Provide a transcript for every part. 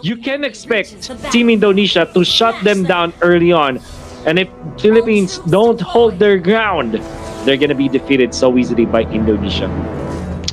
you can expect Team Indonesia to shut them down early on. And if Philippines don't hold their ground, they're gonna be defeated so easily by Indonesia.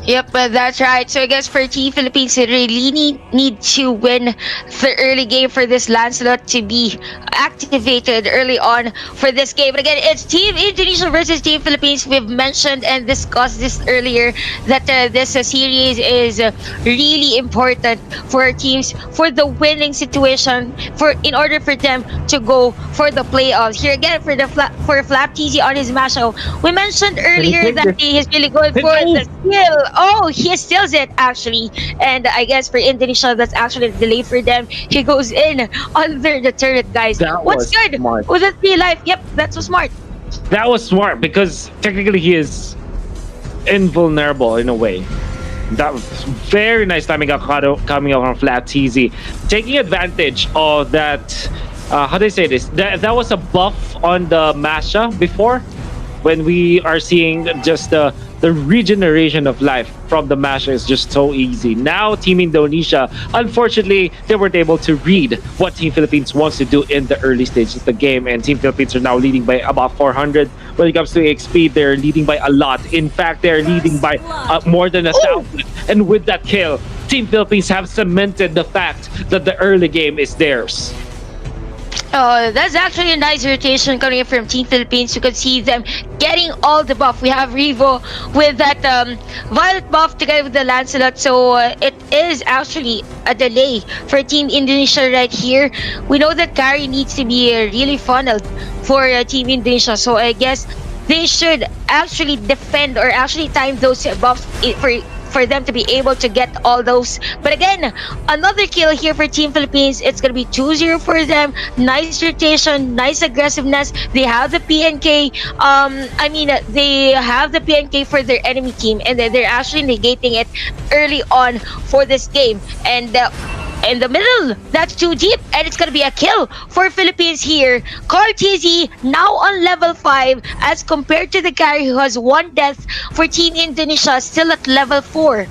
Yep, that's right. So I guess for Team Philippines, they really need to win the early game for this Lancelot to be activated early on for this game. But again, it's Team Indonesia versus Team Philippines. We've mentioned and discussed this earlier that this series is really important for our teams for the winning situation in order for them to go for the playoffs. Here again for Flap TZ on his mashup. We mentioned earlier that he is really good for the skill. Oh, he steals it actually, and I guess for Indonesia that's actually a delay for them. He goes in under the turret, guys. What's good? Smart. Was it 3 life? Yep, that's so smart. That was smart because technically he is invulnerable in a way. That was very nice timing coming out from Flat TZ, taking advantage of that. How do I say this? That was a buff on the Masha before, when we are seeing just the regeneration of life from the Masha is just so easy. Now Team Indonesia, unfortunately, they weren't able to read what Team Philippines wants to do in the early stages of the game, and Team Philippines are now leading by about 400. When it comes to XP, they're leading by a lot. In fact, they're leading by more than 1,000. And with that kill, Team Philippines have cemented the fact that the early game is theirs. That's actually a nice rotation coming from Team Philippines. You can see them getting all the buff. We have Revo with that violet buff together with the Lancelot. So it is actually a delay for Team Indonesia right here. We know that carry needs to be really funneled for Team Indonesia. So I guess they should actually defend or actually time those buffs for them to be able to get all those. But again, another kill here for Team Philippines. It's gonna be 2-0 for them. Nice rotation, nice aggressiveness. They have the PNK. They have the PNK for their enemy team, and they're actually negating it early on for this game. And in the middle, that's too deep, and it's gonna be a kill for Philippines here. TZ now on level 5 as compared to the carry who has 1 death for Team Indonesia, still at level 4.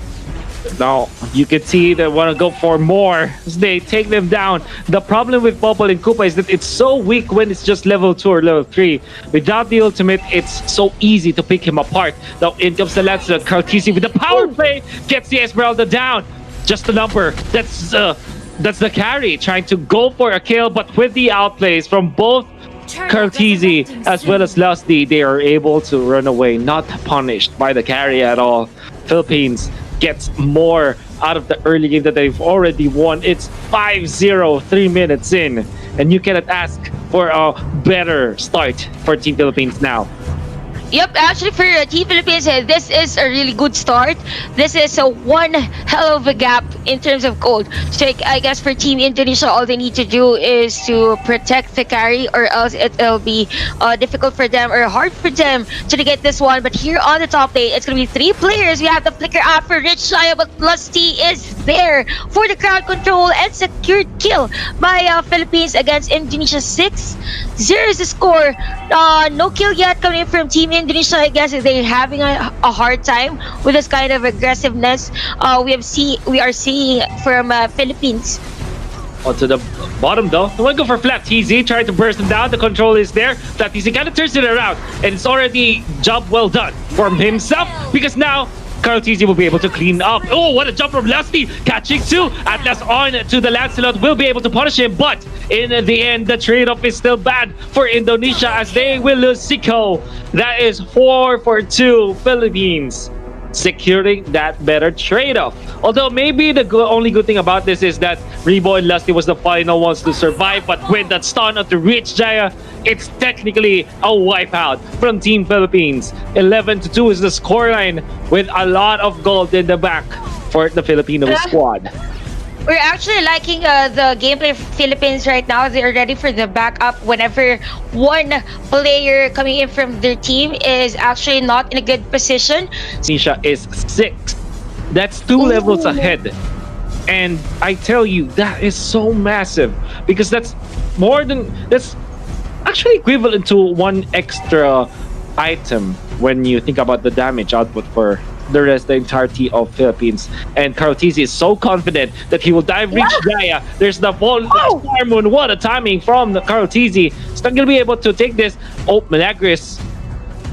Now you can see they want to go for more. They take them down. The problem with Popol and Koopa is that it's so weak when it's just level 2 or level 3. Without the ultimate, it's so easy to pick him apart. Now in comes the Lancelot. TZ with the power play gets the Esmeralda down. Just the number. That's the carry trying to go for a kill, but with the outplays from both TZ as well as Lusty, they are able to run away, not punished by the carry at all. Philippines gets more out of the early game that they've already won. It's 5-0, 3 minutes in, and you cannot ask for a better start for Team Philippines now. Yep, actually for Team Philippines, this is a really good start. This is a one hell of a gap in terms of gold. So I guess for Team Indonesia, all they need to do is to protect the carry, or else it'll be difficult for them or hard for them to get this one. But here on the top lane, it's going to be 3 players. We have the flicker out for Rich Shaya, but Lusty is there for the crowd control and secured kill by Philippines against Indonesia. 6-0 is the score. No kill yet coming in from Team Indonesia. I guess they're having a hard time with this kind of aggressiveness we are seeing from Philippines. To the bottom though, they want to go for Flat TZ, trying to burst him down. The control is there. Flat TZ kind of turns it around, and it's already job well done for himself, because now TZ will be able to clean up. Oh, what a jump from Lusty, catching 2. Atlas on to the Lancelot, will be able to punish him, but in the end, the trade-off is still bad for Indonesia as they will lose Siko. That is 4-2 Philippines, securing that better trade-off. Although maybe the only good thing about this is that Rebo and Lusty was the final ones to survive, but with that stun of the Rich Jaya, it's technically a wipeout from Team Philippines. 11-2 is the scoreline, with a lot of gold in the back for the Filipino squad. We're actually liking the gameplay of Philippines right now. They're ready for the backup whenever one player coming in from their team is actually not in a good position. Nisha is 6. That's 2 levels ahead. And I tell you, that is so massive, because that's actually equivalent to 1 extra item when you think about the damage output for the entirety of Philippines. And Karotisi is so confident that he will dive reach Gaia. There's the ball, Star Moon. What a timing from the Karotisi. He's not gonna be able to take this. Oh, Managris,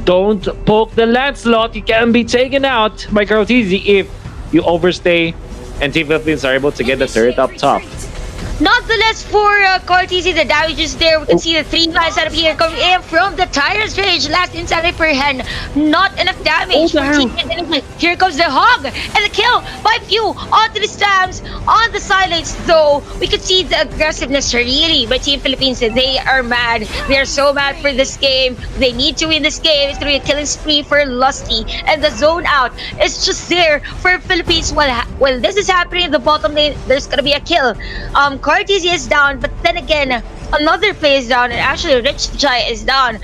don't poke the Lancelot. You can be taken out by Karotisi if you overstay, and Team Philippines are able to get the turret up top. Nonetheless, for Cortese, the damage is there. We can see the 3-man setup here coming in from the Tyrant's Rage. Last inside per hand. Not enough damage. Here comes the Hog and the kill by Few onto the stabs on the sidelines. Though we could see the aggressiveness really by Team Philippines. They are mad. They are so mad for this game. They need to win this game. It's going to be a killing spree for Lusty. And the zone out is just there for Philippines. While this is happening in the bottom lane, there's going to be a kill. Cortese is down, but then again, another play is down, and actually Rich Jai is down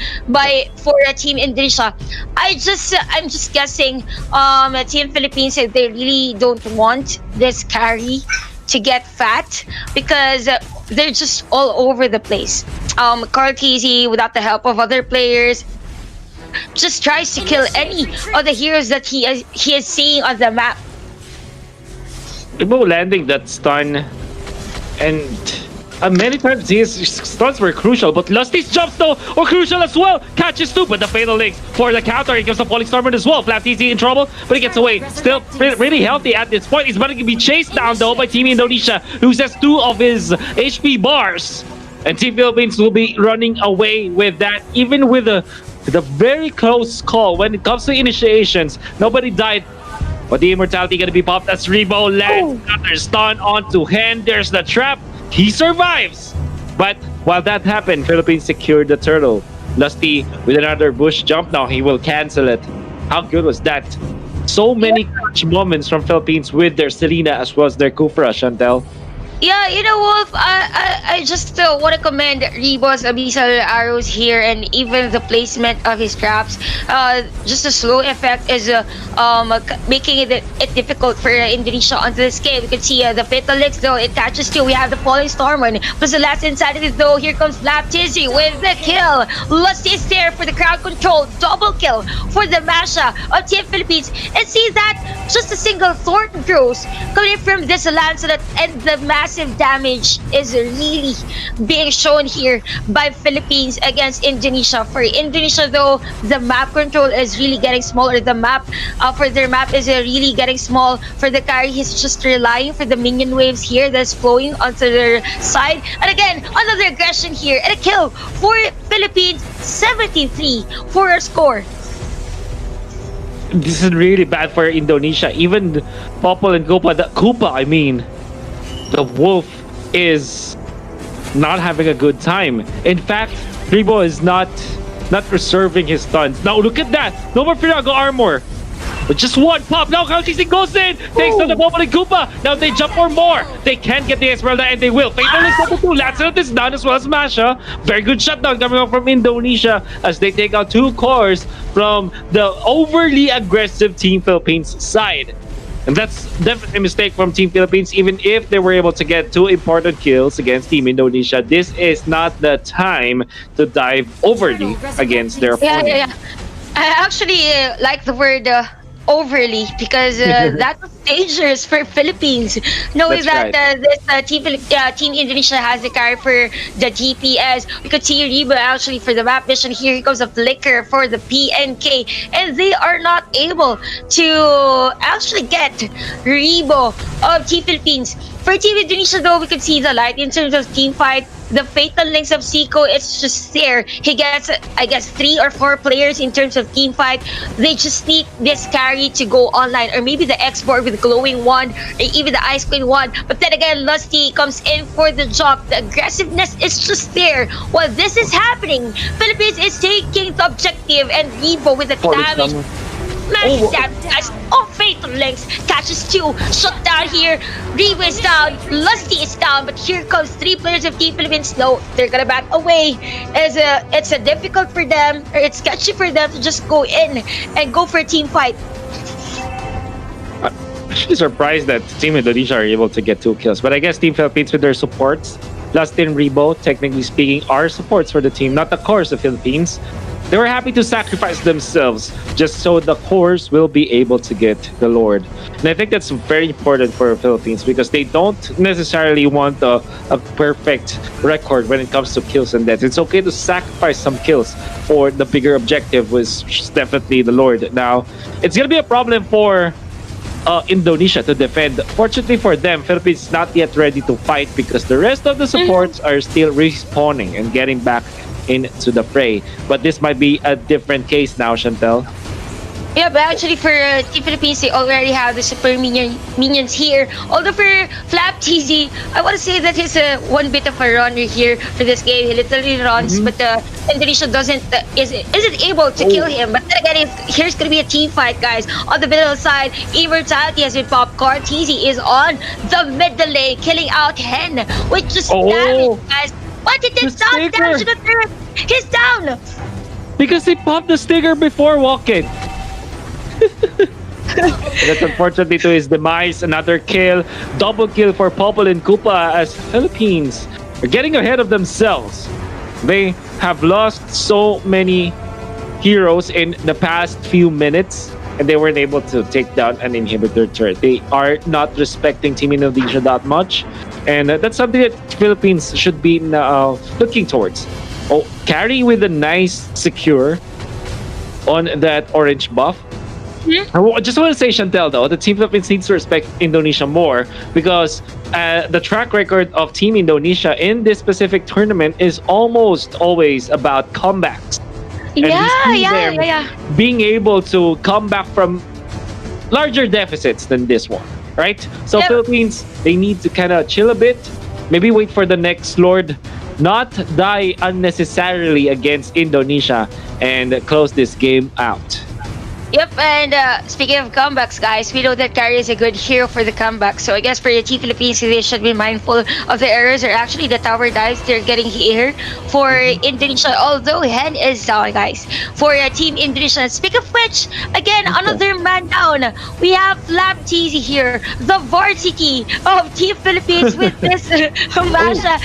for Team Indonesia. I'm just guessing Team Philippines, they really don't want this carry to get fat because they're just all over the place. Cortese, without the help of other players, just tries to kill any of the heroes that he is seeing on the map. Rebo landing that stun, and many times his stuns were crucial, but Lusty's jumps though were crucial as well. Catches too, but the fatal links for the counter. He gives the Falling Stormer as well. Flat TC in trouble, but he gets away. Still really healthy at this point. He's about to be chased down though by Team Indonesia, loses 2 of his HP bars. And Team Philippines will be running away with that, even with the very close call when it comes to initiations. Nobody died. But the immortality gonna be popped as Rebo lands another stun onto hand. There's the trap. He survives. But while that happened, Philippines secured the turtle. Lusty with another bush jump now. He will cancel it. How good was that? So many clutch moments from Philippines with their Selena as well as their Kufra, Chantel. Yeah, you know, Wolf, I just want to commend Rebo's abyssal arrows here and even the placement of his traps. Just the slow effect is making it difficult for Indonesia onto this game. You can see the fatal licks though, it catches too. We have the Falling Stormer. Plus the last inside of it though, here comes Laptizzy with the kill. Lusty is there for the crowd control. Double kill for the Masha of Team Philippines. And see that, just a single Thornton throws coming from this Lancelot, and the massive damage is really being shown here by Philippines against Indonesia. For Indonesia though, the map control is really getting smaller. The map for their map is really getting small. For the carry, he's just relying for the minion waves here that's flowing onto their side. And again, another aggression here and a kill for Philippines. 73 for a score. This is really bad for Indonesia. Even Popol and Koopa, I mean, the Wolf is not having a good time. In fact, Rebo is not reserving his stuns. Now look at that. No more Firago armor. But just one pop. Now Karotisi goes in. Takes down the Popol and Koopa. Now they jump for more. They can get the Esmeralda and they will. Fatal is number 2. Lancelot is down as well as Masha. Very good shutdown coming out from Indonesia as they take out 2 cores from the overly aggressive Team Philippines side. And that's definitely a mistake from Team Philippines. Even if they were able to get 2 important kills against Team Indonesia, this is not the time to dive overly against their opponent. Yeah. I actually like the word overly because that was dangerous for Philippines, knowing That's that this Team Indonesia has the carry for the DPS. We could see Rebo actually for the map mission. Here he comes a flicker for the PNK, and they are not able to actually get Rebo of Team Philippines. For Team Indonesia though, we could see the light in terms of team fight. The fatal links of Zico, it's just there. He gets, I guess, 3 or 4 players in terms of team fight. They just need this carry to go online, or maybe the X-Board with glowing wand, or even the Ice Queen wand. But then again, Lusty comes in for the job. The aggressiveness is just there. While this is happening, Philippines is taking the objective, and Rebo with the damage. Massive damage. Oh, fatal links. Catches 2. Shut down here. Rebo is down. Lusty is down. But here comes 3 players of Team Philippines. No, they're gonna back away. It's difficult for them, or it's sketchy for them to just go in and go for a team fight. I'm actually surprised that Team Indonesia are able to get 2 kills. But I guess Team Philippines with their supports, Lusty and Rebo, technically speaking, are supports for the team, not the cores of Philippines. They were happy to sacrifice themselves just so the cores will be able to get the Lord. And I think that's very important for the Philippines because they don't necessarily want a perfect record when it comes to kills and deaths. It's okay to sacrifice some kills for the bigger objective, which is definitely the Lord. Now, it's going to be a problem for Indonesia to defend. Fortunately for them, Philippines is not yet ready to fight because the rest of the supports are still respawning and getting back into the fray. But this might be a different case now, Chantel. Yeah, but actually for Team Philippines, they already have the super minions here. Although for Flap TZ, I want to say that he's one bit of a runner here for this game. He literally runs, but Indonesia isn't able to kill him. But then again, here's going to be a team fight, guys. On the middle side, Immortality has been popped. TZ is on the middle lane, killing out Hen, which just damage, guys. What did it down? Damage to the turret. He's down. Because he popped the sticker before walking. That's unfortunately to his demise. Another kill, double kill for Popol and Koopa as Philippines are getting ahead of themselves. They have lost so many heroes in the past few minutes and they weren't able to take down an inhibitor turret. They are not respecting Team Indonesia that much, and that's something that Philippines should be looking towards. Oh, carry with a nice secure on that orange buff. I just want to say, Chantel, though, the Team Philippines needs to respect Indonesia more because the track record of Team Indonesia in this specific tournament is almost always about comebacks. And being able to come back from larger deficits than this one, right? So Philippines, they need to kind of chill a bit, maybe wait for the next Lord, not die unnecessarily against Indonesia, and close this game out. Yep, and speaking of comebacks, guys, we know that Carry is a good hero for the comeback. So I guess for the Team Philippines, they should be mindful of the errors or actually the tower dives they're getting here for Indonesia. Although Hen is down, guys, for Team Indonesia. Speak of which, again, another man down. We have Flap TZ here, the varsity of Team Philippines with this Masha.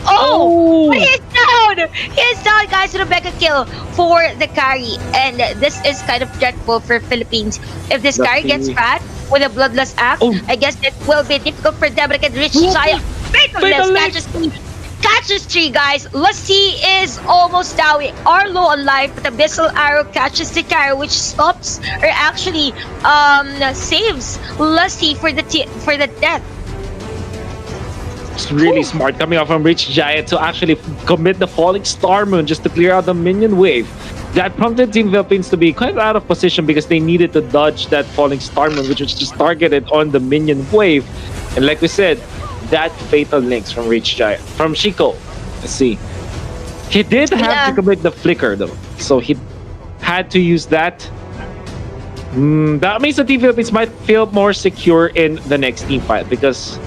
He is down! He is down, guys, with a mega kill for the carry. And this is kind of dreadful for Philippines. If this carry gets fat with a bloodless axe, I guess it will be difficult for them to get rich child. Fatalness catches 3, guys. Lusty is almost down. We are low on life, but the Abyssal Arrow catches the carry, which stops or actually saves Lusty for the death. It's really smart coming off from Rich Giant to actually commit the Falling Star Moon just to clear out the minion wave. That prompted Team Philippines to be quite out of position because they needed to dodge that Falling Star Moon, which was just targeted on the minion wave. And like we said, that fatal links from Rich Giant. From Chico, let's see. He did have to commit the flicker though. So he had to use that. That means the Team Philippines might feel more secure in the next team fight because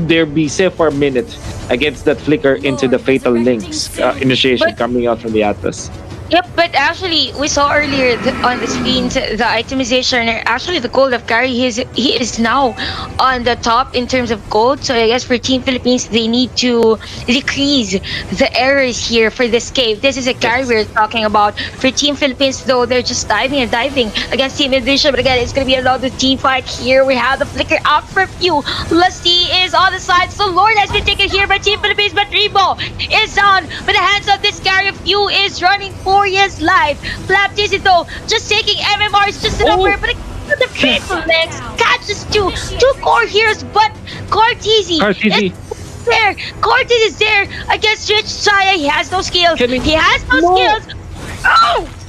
they'll be safe for a minute against that flicker into the fatal links initiation coming out from the Atlas. Yep, but actually, we saw earlier on the screens the itemization, actually the gold of Carry, he is now on the top in terms of gold. So I guess for Team Philippines, they need to decrease the errors here for this cave. This is a Carry we're talking about. For Team Philippines, though, they're just diving and diving against Team Indonesia. But again, it's going to be another team fight here. We have the flicker out for few. Lusty is on the side. So Lord has been taken here by Team Philippines, but Rebo is down by the hands of this Carry. Few is running for his life. Flap TZ though, just taking MMRs just enough for but the faithful legs catches two core heroes, but Cortez is there. Cortez is there against Rich Chaya. He has no skills. He has no skills.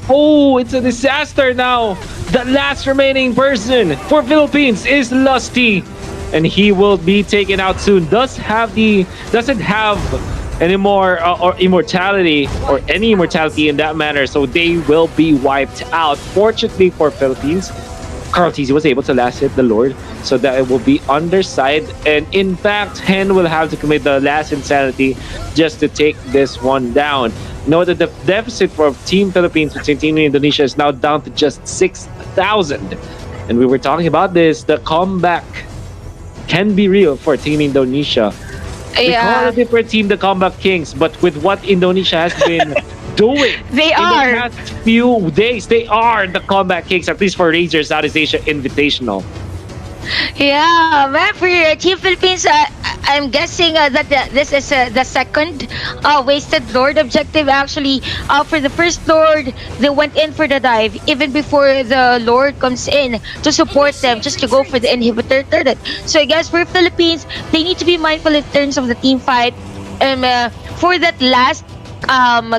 Oh, it's a disaster now. The last remaining person for Philippines is Lusty, and he will be taken out soon. Doesn't have any more or immortality or any immortality in that manner, so they will be wiped out. Fortunately for Philippines, Carl TZ was able to last hit the Lord, so that it will be underside, and in fact Hen will have to commit the last insanity just to take this one down. Note that the deficit for Team Philippines between Team Indonesia is now down to just 6,000, and we were talking about this. The comeback can be real for Team Indonesia. We call a different team the Comeback Kings, but with what Indonesia has been doing They in are. the past few days. They are the comeback kings, at least for Razer Southeast Asia Invitational. Yeah, man, for Team Philippines, I'm guessing that this is the second wasted Lord objective. Actually, for the first Lord, they went in for the dive even before the Lord comes in to support them, just to go for the inhibitor turret. So I guess for Philippines, they need to be mindful in terms of the team fight. For that last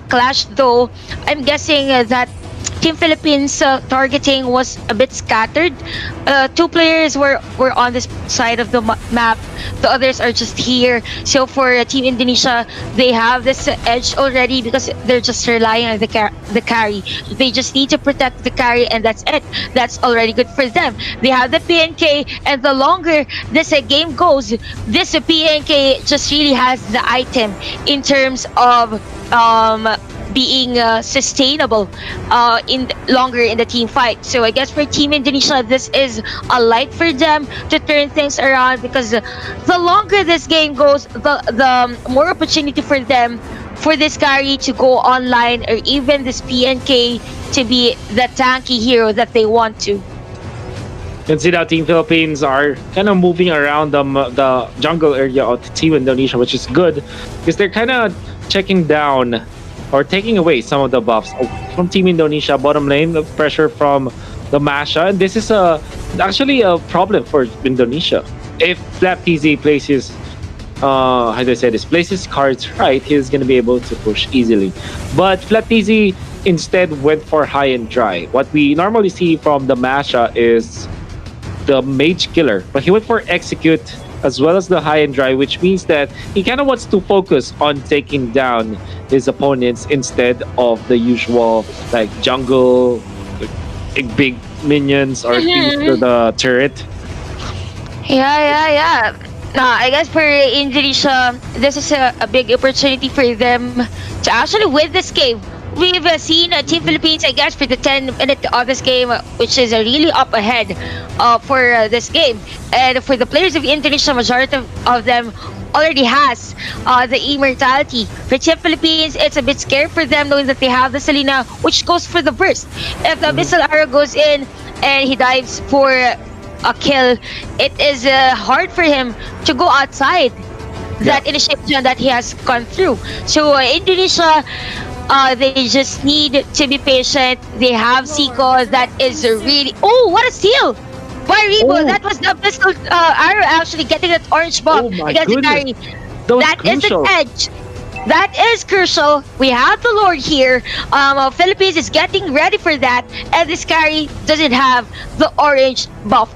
clash, though, I'm guessing that Team Philippines targeting was a bit scattered. Two players were on this side of the map. The others are just here. So for Team Indonesia, they have this edge already because they're just relying on the carry. They just need to protect the carry, and that's it. That's already good for them. They have the PNK, and the longer this game goes, this PNK just really has the item in terms of being sustainable in longer in the team fight. So I guess for Team Indonesia, this is a light for them to turn things around, because the longer this game goes, the more opportunity for them for this carry to go online, or even this PNK to be the tanky hero that they want to. You can see that Team Philippines are kind of moving around the jungle area of Team Indonesia, which is good because they're kind of checking down or taking away some of the buffs from Team Indonesia. Bottom lane, the pressure from the Masha, and this is actually a problem for Indonesia. If Flap TZ plays his how do I say this, plays his cards right, he's gonna be able to push easily. But Flap TZ instead went for high and dry. What we normally see from the Masha is the mage killer, but he went for execute as well as the high and dry, which means that he kind of wants to focus on taking down his opponents instead of the usual like jungle big minions or things to the turret. Yeah. I guess for Indonesia, this is a big opportunity for them to actually win this game. We've seen Team Philippines, I guess, for the 10-minute of this game, which is really up ahead for this game. And for the players of Indonesia, majority of them already has the immortality. For Team Philippines, it's a bit scary for them knowing that they have the Selena, which goes for the burst. If the missile arrow goes in and he dives for a kill, it is hard for him to go outside that initiation that he has gone through. So Indonesia, they just need to be patient. They have Seiko that is really... Oh, what a steal! By Rebo, that was the pistol arrow actually getting that orange buff against the carry. That is an edge. That is crucial. We have the Lord here. Philippines is getting ready for that, and this carry doesn't have the orange buff.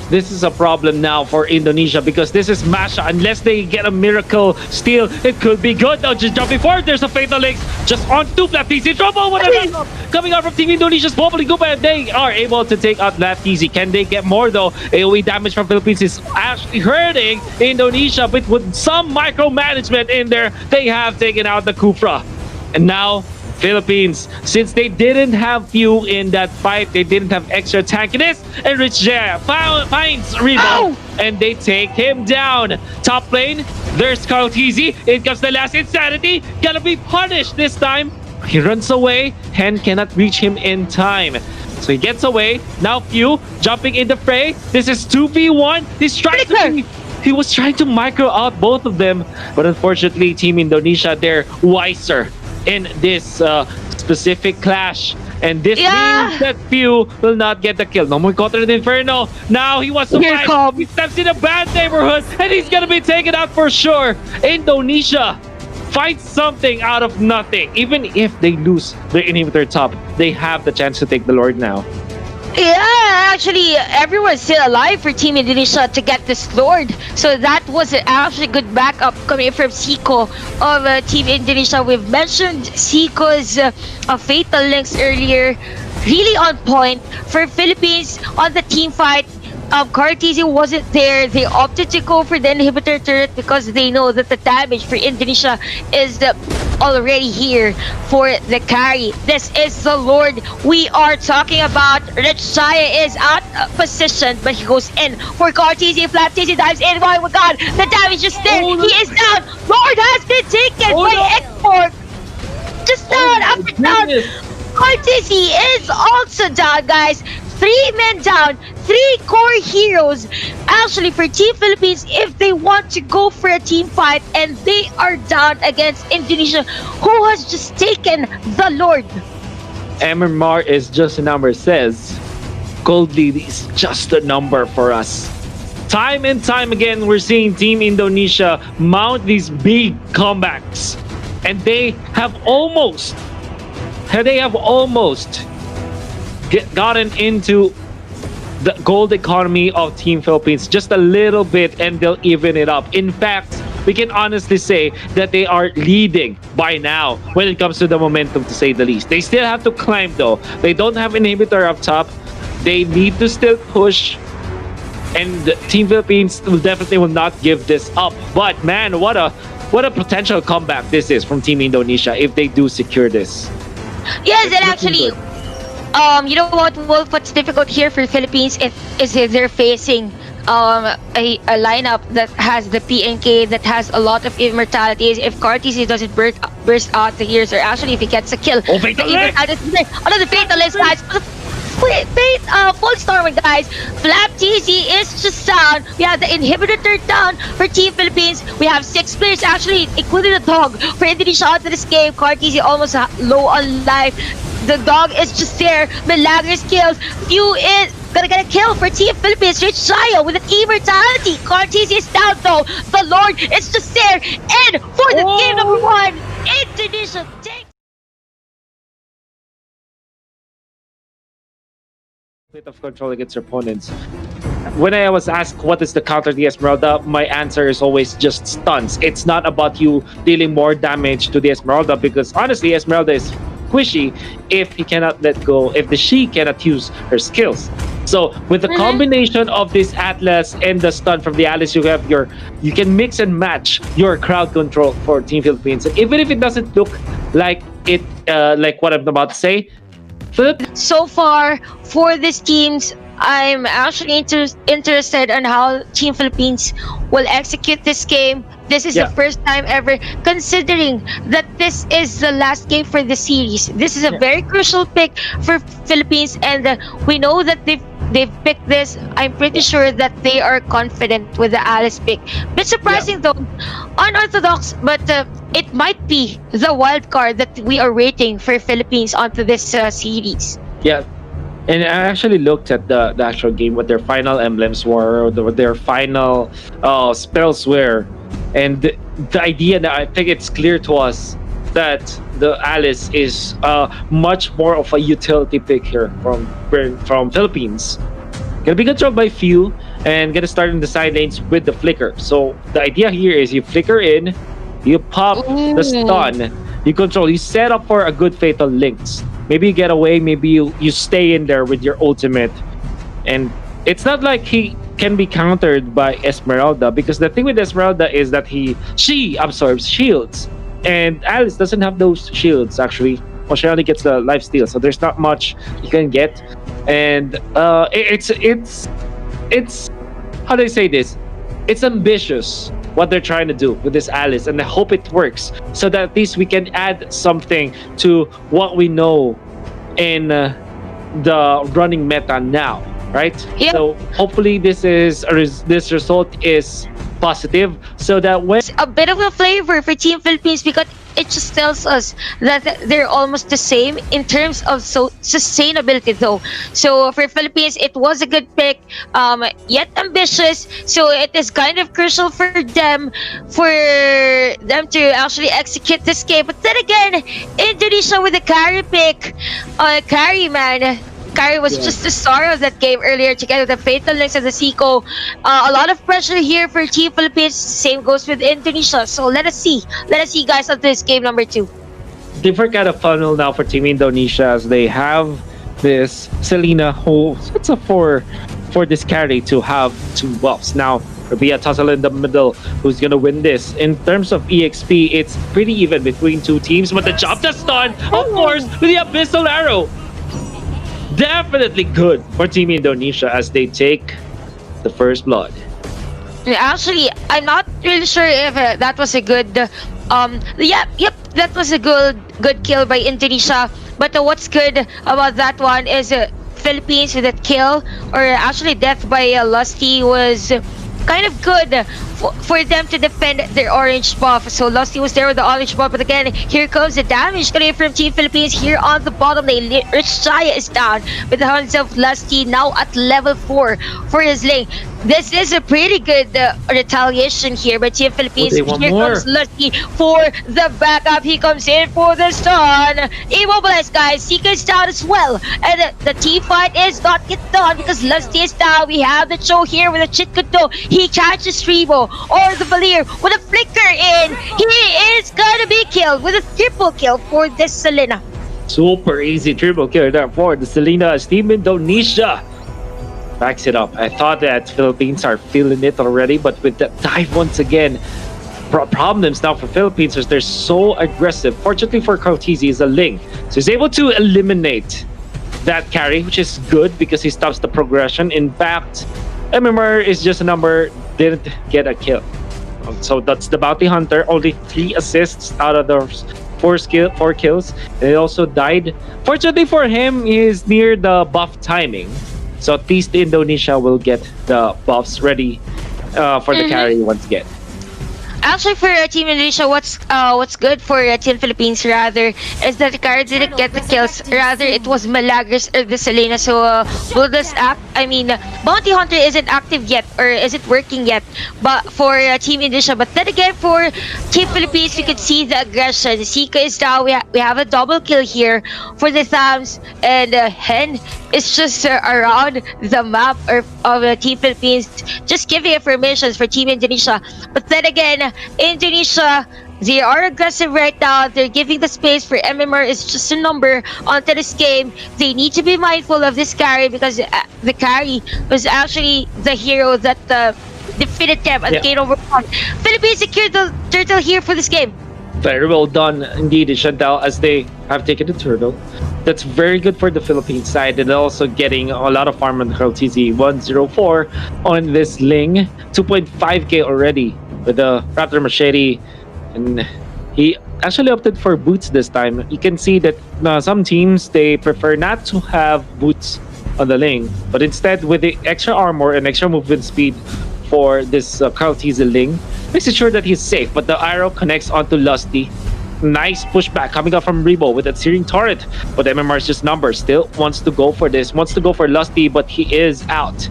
This is a problem now for Indonesia because this is Masha. Unless they get a miracle steal, it could be good. Now just jumping forward, there's a Fatal Links just on two Flap TZ. Trouble with a coming out from Team Indonesia's Bubbly Goop, and they are able to take out Flap TZ. Can they get more though? AoE damage from Philippines is actually hurting Indonesia, but with some micromanagement in there, they have taken out the Kufra. And now Philippines, since they didn't have few in that fight, they didn't have extra tankiness, and Rich Jaya finds Rebo, and they take him down. Top lane, there's Carl TZ. It comes the last insanity. Gonna be punished this time. He runs away. Hen cannot reach him in time. So he gets away. Now Few jumping in the fray. This is 2v1. He was trying to micro out both of them, but unfortunately, Team Indonesia, they're wiser in this specific clash, and this means that Few will not get the kill. No more Counter the Inferno. Now he wants to fight. He steps in a bad neighborhood, and he's gonna be taken out for sure. Indonesia fights something out of nothing. Even if they lose their inhibitor top, they have the chance to take the Lord now. Yeah, actually, everyone's still alive for Team Indonesia to get this Lord. So that was actually good backup coming from Seiko of Team Indonesia. We've mentioned Seiko's Fatal Links earlier. Really on point for Philippines on the team fight. Cartesi wasn't there. They opted to go for the inhibitor turret because they know that the damage for Indonesia is already here for the carry. This is the Lord we are talking about. Rich Jaya is out of position, but he goes in for Cartesi. Flap TZ dives in. Oh my god, the damage is there. He is down. Lord has been taken by Export. just down, Oh up my and down. goodness. Cortesi is also down, guys. 3 men down, 3 core heroes. Actually, for Team Philippines, if they want to go for a team fight and they are down against Indonesia, who has just taken the Lord. MMR is just a number, says Gold Lead is just a number for us. Time and time again, we're seeing Team Indonesia mount these big comebacks, and they have almost gotten into the gold economy of Team Philippines just a little bit, and they'll even it up. In fact, we can honestly say that they are leading by now when it comes to the momentum, to say the least. They still have to climb though. They don't have inhibitor up top. They need to still push, and Team Philippines will not give this up. But man, what a potential comeback this is from Team Indonesia if they do secure this. Yes, It's and looking actually, good. you know what, Wolf? What's difficult here for Philippines is that they're facing a lineup that has the PNK, that has a lot of immortalities. If Cortesi doesn't burst out the heroes, or actually if he gets a kill, Oh, Fatal Link! Another Fatalist, guys. Full storming, guys. Flap TC is just down. We have the inhibitor down for Team Philippines. We have 6 players, actually, including the dog, for Indonesia out of this game. Cortesi almost low on life. The dog is just there. Milagros kills. Few is gonna get a kill for Team Philippines. Rich Shayo with an immortality. Cortesi is down though. The Lord is just there. And for the game number 1, Indonesia takes Bit of control against your opponents. When I was asked what is the counter to the Esmeralda, my answer is always just stuns. It's not about you dealing more damage to the Esmeralda, because honestly, Esmeralda is squishy if he cannot let go, if she cannot use her skills. So with the combination of this Atlas and the stun from the Alice, you can mix and match your crowd control for Team Philippines. And even if it doesn't look like it, like what I'm about to say, so far for these teams. I'm actually interested on how Team Philippines will execute this game. This is the first time ever, considering that this is the last game for the series. This is a very crucial pick for Philippines, and we know that they've picked this. I'm pretty sure that they are confident with the Alice pick. Bit surprising though, unorthodox, but it might be the wild card that we are waiting for Philippines onto this series. Yeah. And I actually looked at the actual game, what their final emblems were, what their final spells were. And the idea that I think it's clear to us that the Alice is much more of a utility pick here from Philippines. Gonna be controlled by few and gonna start in the side lanes with the flicker. So the idea here is you flicker in, you pop the stun, you control, you set up for a good fatal links. Maybe you get away, maybe you stay in there with your ultimate. And it's not like he can be countered by Esmeralda, because the thing with Esmeralda is that she absorbs shields. And Alice doesn't have those shields actually. Well, she only gets the life steal, so there's not much you can get. And it's how do I say this? It's ambitious what they're trying to do with this Alice, and I hope it works so that at least we can add something to what we know in the running meta now, right? Yep. So hopefully this result is positive, so that when A bit of a flavor for Team Philippines, because it just tells us that they're almost the same in terms of sustainability though. So for Philippines, it was a good pick, yet ambitious. So it is kind of crucial for them to actually execute this game. But then again, Indonesia with a carry pick, carry man. Kari was just the star of that game earlier, together with the Fatal Links and the Seiko. A lot of pressure here for Team Philippines. Same goes with Indonesia. So let us see guys on this game number 2. different kind of funnel now for Team Indonesia, as they have this Selena who sets up for this carry to have 2 buffs. Now there'll be a tussle in the middle. Who's gonna win this? In terms of EXP, it's pretty even between 2 teams, but the job that's done, of course, with the Abyssal Arrow. Definitely good for Team Indonesia as they take the first blood. Actually, I'm not really sure if that was a good. That was a good good kill by Indonesia. But what's good about that one is Philippines with that kill, or actually death by Lusty, was kind of good for them to defend their orange buff. So Lusty was there with the orange buff, but again, here comes the damage coming from Team Philippines here on the bottom lane. Rich Jaya is down with the hands of Lusty now at level 4 for his lane. This is a pretty good retaliation here by Team Philippines. Here comes Lusty for the backup. He comes in for the stun. Immobilized, guys. Seeker is down as well. And the team fight is not yet done because Lusty is down. We have the show here with a Chit Kudo. He catches Revo or the Valir with a flicker in. He is gonna be killed with a triple kill for this Selena. Super easy triple kill there for the Selena as Team Indonesia backs it up. I thought that Philippines are feeling it already, but with that dive once again, problems now for Philippines as they're so aggressive. Fortunately for Cortese, is a Ling, so he's able to eliminate that carry, which is good because he stops the progression. In fact, MMR is just a number, didn't get a kill. So that's the bounty hunter, only 3 assists out of those 4 kills. And he also died. Fortunately for him, he is near the buff timing. So at least Indonesia will get the buffs ready for the carry once again. Actually, for Team Indonesia, what's good for Team Philippines rather is that the carry didn't get the kills. Rather, it was Malagres or the Selena. So will this act? I mean, Bounty Hunter isn't active yet or isn't working yet. But for Team Indonesia, but then again for Team Philippines, we could see the aggression. Sika is down. We have a double kill here for the Thams, and Hen is just around the map of Team Philippines, just giving informations for Team Indonesia. But then again, Indonesia, they are aggressive right now. They're giving the space for MMR is just a number onto this game. They need to be mindful of this carry because the carry was actually the hero that defeated them at Gate over 1. Philippines secured the turtle here for this game. Very well done indeed, Chantal, as they have taken the turtle. That's very good for the Philippine side, and also getting a lot of farm on Cortese. 104 on this Ling, 2.5k already with the Raptor Machete, and he actually opted for boots this time. You can see that some teams, they prefer not to have boots on the Ling, but instead with the extra armor and extra movement speed for this Cortese Ling, makes it sure that he's safe. But the arrow connects onto Lusty. Nice pushback coming up from Rebo with that searing turret, but MMR's just number still wants to go for this, wants to go for Lusty, but he is out.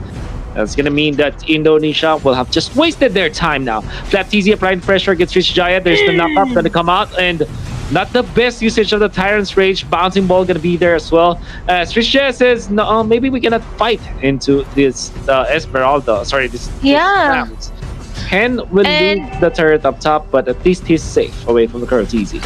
That's gonna mean that Indonesia will have just wasted their time now. Flat TZ applying pressure against Rich Jaya. There's the knockup gonna come out, and not the best usage of the Tyrant's Rage. Bouncing ball gonna be there as well. Rich Jaya says, no, maybe we cannot fight into this Esmeralda. Sorry, this Rams. Hen will lose the turret up top, but at least he's safe away from the Cortese.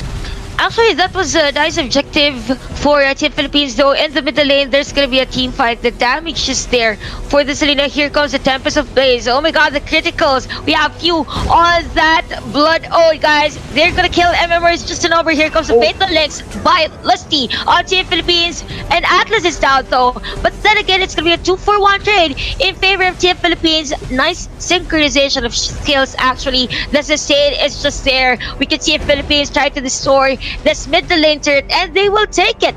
Actually, that was a nice objective for Team Philippines, though. In the middle lane, there's going to be a team fight. The damage is there for the Selena. Here comes the Tempest of Blaze. Oh my god, the criticals. We have few on that Blood. Oh, guys, they're going to kill MMR. It's just a number. Here comes the Fatal Links by Lusty on Team Philippines. And Atlas is down, though. But then again, it's going to be a 2-for-1 trade in favor of Team Philippines. Nice synchronization of skills, actually. The sustain is just there. We can see Philippines try to destroy this middle lane turret, and they will take it.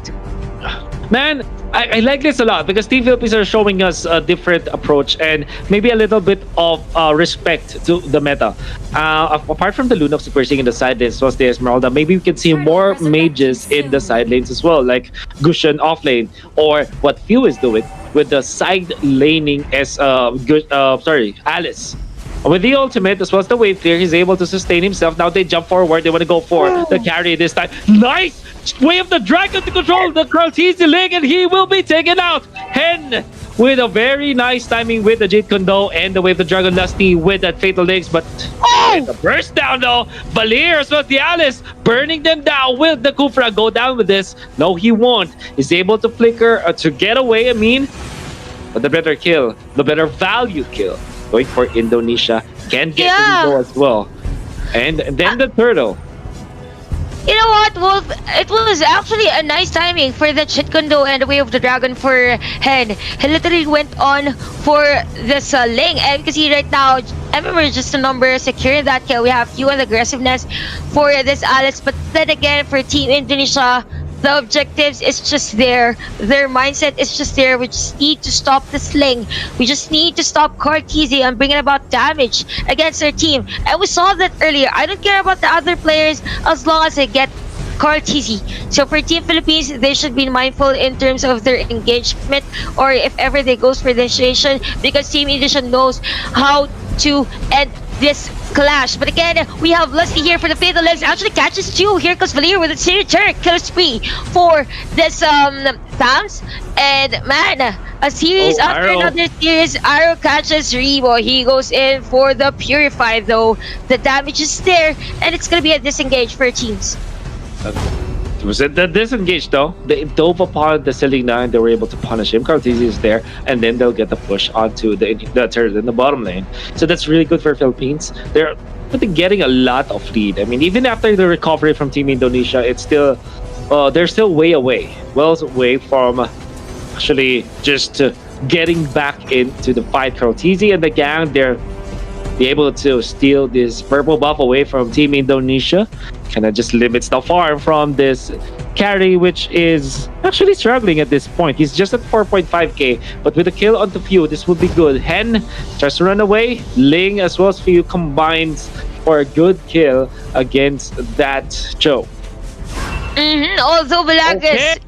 Man, I like this a lot because Team Philippines are showing us a different approach and maybe a little bit of respect to the meta. Apart from the Lunox that we're seeing in the side lanes, plus the Esmeralda, maybe we can see more mages in the side lanes as well, like Gushan off lane, or what Few is doing with the side laning as Alice. With the ultimate, as well as the wave clear, he's able to sustain himself. Now they jump forward. They want to go for the carry this time. Nice! Way of the dragon to control the Cortese Ling, and he will be taken out. Hen with a very nice timing with the Jade Kondo and the Wave of the Dragon Lusty with that Fatal Links. But the burst down though. Valir as well as the Alice burning them down. Will the Kufra go down with this? No, he won't. He's able to flicker to get away, but the better kill, the better value kill, going for Indonesia, can get the go as well. And then the turtle. You know what, Wolf? It was actually a nice timing for the Chitkundo and the Way of the Dragon for Hen. He literally went on for this Ling. And you can see right now, MMR is just a number securing that kill. We have few and aggressiveness for this Alice. But then again, for Team Indonesia, the objectives is just there. Their mindset is just there. We just need to stop the Sling. We just need to stop Cortese and bringing about damage against our team. And we saw that earlier. I don't care about the other players as long as I get Cortese. So for Team Philippines, they should be mindful in terms of their engagement or if ever they goes for the initiation, because Team Indonesia knows how to end this clash. But again, we have Lusty here for the Fatal Legs. Actually catches two. Here comes Valir with a turret kill spree for this Tams. And man, a series after another series. Arrow catches Revo. He goes in for the Purify though. The damage is there and it's gonna be a disengage for teams. Was it the disengage though? They dove upon the Selena and they were able to punish him. Cortese is there, and then they'll get the push onto the turret in the bottom lane. So that's really good for Philippines. They're getting a lot of lead. I mean, even after the recovery from Team Indonesia, it's still they're still way away, well away from actually just getting back into the fight. Cortese and the gang, they're able to steal this purple buff away from Team Indonesia. Kind of just limits the farm from this carry, which is actually struggling at this point. He's just at 4.5k, but with a kill on the few, this would be good. Hen tries to run away. Ling as well as few combines for a good kill against that Joe. Although Balagas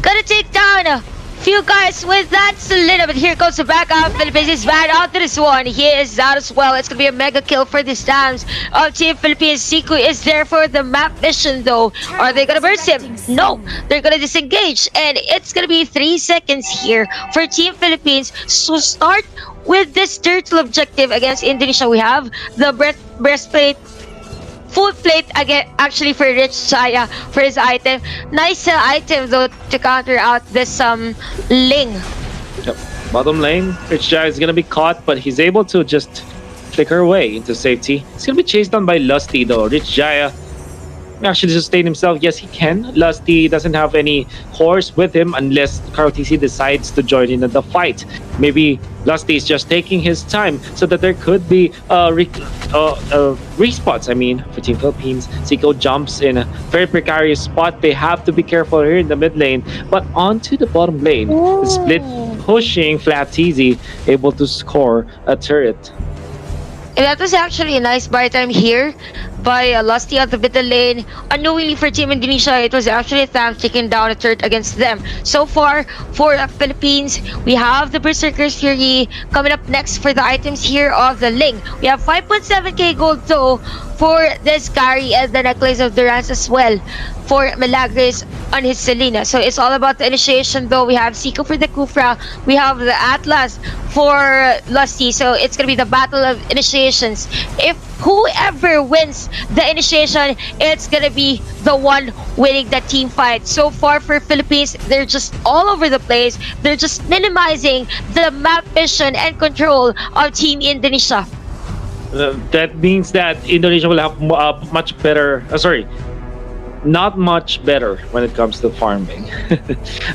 gonna take down a few guys with that Selena, but here comes the backup. Philippines is bad out to this one. He is out as well. It's gonna be a mega kill for this times of Team Philippines. Siku is there for the map mission though. Are they gonna burst him? No, they're gonna disengage, and it's gonna be 3 seconds here for Team Philippines. So start with this turtle objective against Indonesia. We have the breastplate, full plate again, actually for Rich Chaya for his item. Nice item though to counter out this Ling. Yep. Bottom lane, Rich Chaya is gonna be caught, but he's able to just flicker away into safety. He's gonna be chased down by Lusty though. Rich Chaya actually sustain himself. Yes, he can. Lusty doesn't have any horse with him unless Cortese decides to join in the fight. Maybe Lusty is just taking his time so that there could be respawns. I mean, for Team Philippines, Zico jumps in a very precarious spot. They have to be careful here in the mid lane. But onto the bottom lane, the split pushing Flatteezy, able to score a turret. And that was actually a nice buy time here by Lusty out the middle lane. Unknowingly for Team Indonesia, it was actually Tham taking down a turret against them. So far, for the Philippines, we have the Berserker's Fury coming up next for the items here of the Ling. We have 5.7k gold though for this carry and the Necklace of Durance as well for Milagres on his Selena. So it's all about the initiation though. We have Siko for the Kufra. We have the Atlas for Lusty. So it's going to be the battle of initiations. If whoever wins the initiation, it's going to be the one winning the team fight. So far for Philippines, they're just all over the place. They're just minimizing the map vision and control of Team Indonesia. That means that Indonesia will have much better, not much better when it comes to farming.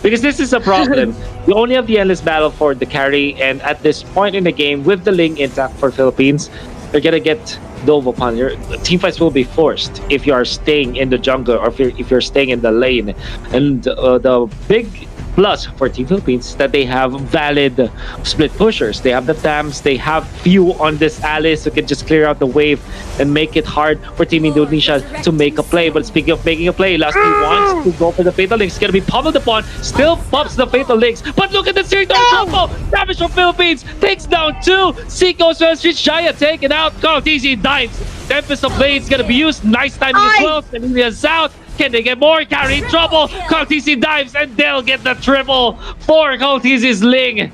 Because this is a problem. You only have the endless battle for the carry, and at this point in the game, with the Ling intact for Philippines, you're gonna get dove upon. Your team fights will be forced if you are staying in the jungle or if you're staying in the lane. And the big plus for Team Philippines is that they have valid split pushers. They have the Thams, they have few on this Alice who can just clear out the wave and make it hard for Team Indonesia to make a play. But speaking of making a play, Lusty wants to go for the Fatal Links. Gonna be pummeled upon, still pops the Fatal Links. But look at the series combo! Damage from Philippines takes down two. Seiko as Shaya taken out. Cortese dives. Tempest of Blades gonna be used. Nice timing as well. Semilia's out. Can they get more? Carry in trouble. Cortese dives and they'll get the triple for Cortese's Ling.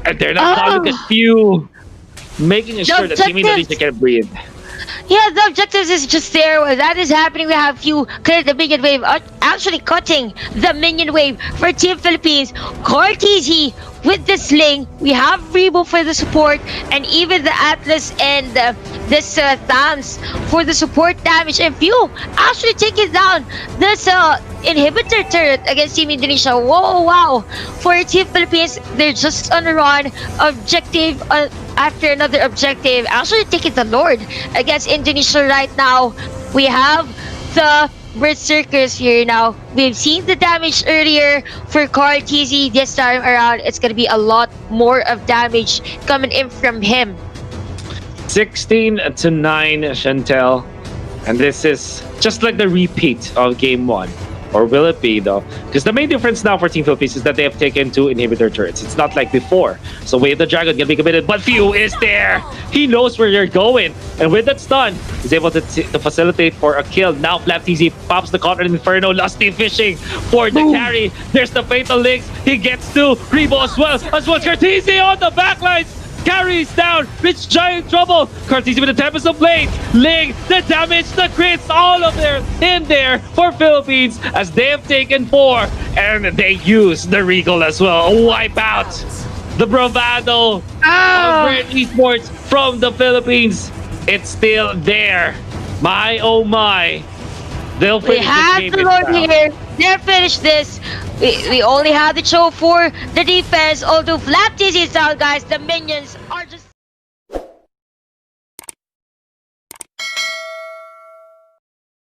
And they're not done. Look at few making sure that Team Indonesia can breathe. Yeah, the objectives is just there. While that is happening, we have few clear the minion wave. Actually cutting the minion wave for Team Philippines. Cortese with the Sling, we have Rebo for the support, and even the Atlas and this Thams for the support damage. And Few actually taking down this inhibitor turret against Team Indonesia. Whoa, wow. For Team Philippines, they're just on a run. Objective after another objective. Actually taking the Lord against Indonesia right now. We have the Berserkers here now. We've seen the damage earlier for Carl TZ. This time around, it's gonna be a lot more of damage coming in from him. 16 to 9, Chantel. And this is just like the repeat of game 1. Or will it be, though? Because the main difference now for Team Philippines is that they have taken 2 inhibitor turrets. It's not like before. So Wave the Dragon can be committed, but Few is there! He knows where you're going. And with that stun, he's able to facilitate for a kill. Now Flap TZ pops the counter Inferno. Lusty fishing for the carry. There's the Fatal Links. He gets to Rebo as well. Cartesi on the backlines. Carries down, Rich Giant trouble. Cartesi with the Tempest of Blade. Ling, the damage, the crits, all of them in there for Philippines as they have taken 4. And they use the Regal as well. Wipe out the bravado of Bren Esports from the Philippines. It's still there. My oh my. They'll finish this game. We have the Lord here. They'll finish this. We only have the show for the defense. Although Flap TZ is down, guys, the minions are